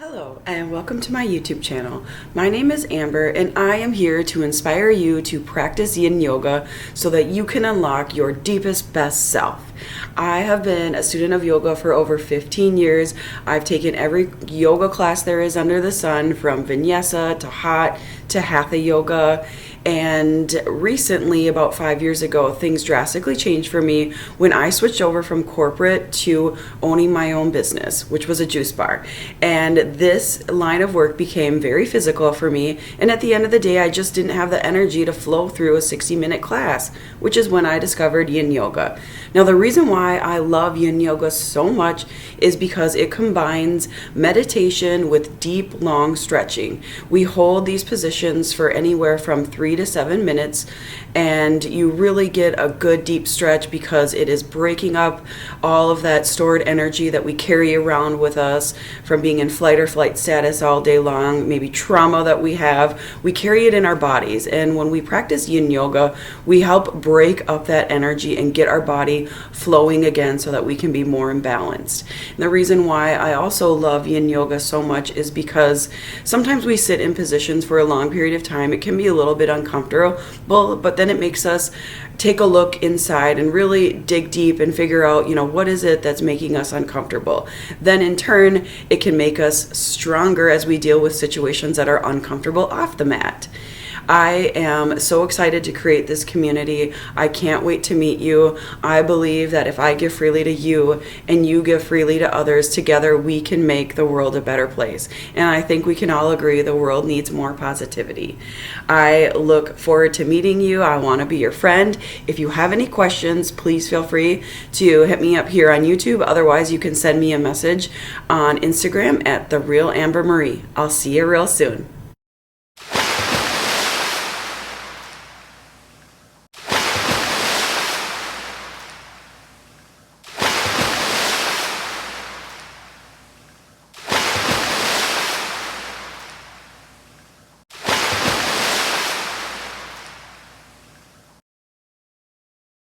Hello and welcome to my YouTube channel. My name is Amber and I am here to inspire you to practice Yin Yoga so that you can unlock your deepest, best self. I have been a student of yoga for over 15 years. I've taken every yoga class there is under the sun, from Vinyasa to Hot to Hatha Yoga. And recently, about 5 years ago, things drastically changed for me when I switched over from corporate to owning my own business, which was a juice bar. And this line of work became very physical for me. And at the end of the day, I just didn't have the energy to flow through a 60-minute class, which is when I discovered Yin Yoga. Now, the reason why I love Yin Yoga so much is because it combines meditation with deep, long stretching. We hold these positions for anywhere from 3 to 7 minutes, and you really get a good deep stretch because it is breaking up all of that stored energy that we carry around with us from being in flight or flight status all day long, maybe trauma that we have. We carry it in our bodies, and when we practice Yin Yoga, we help break up that energy and get our body flowing again so that we can be more imbalanced. And the reason why I also love Yin Yoga so much is because sometimes we sit in positions for a long period of time. It can be a little bit uncomfortable, but then it makes us take a look inside and really dig deep and figure out, what is it that's making us uncomfortable. Then in turn, it can make us stronger as we deal with situations that are uncomfortable off the mat. I am so excited to create this community. I can't wait to meet you. I believe that if I give freely to you and you give freely to others, together we can make the world a better place. And I think we can all agree the world needs more positivity. I look forward to meeting you. I want to be your friend. If you have any questions, please feel free to hit me up here on YouTube. Otherwise, you can send me a message on Instagram at @TheRealAmberMarie. I'll see you real soon.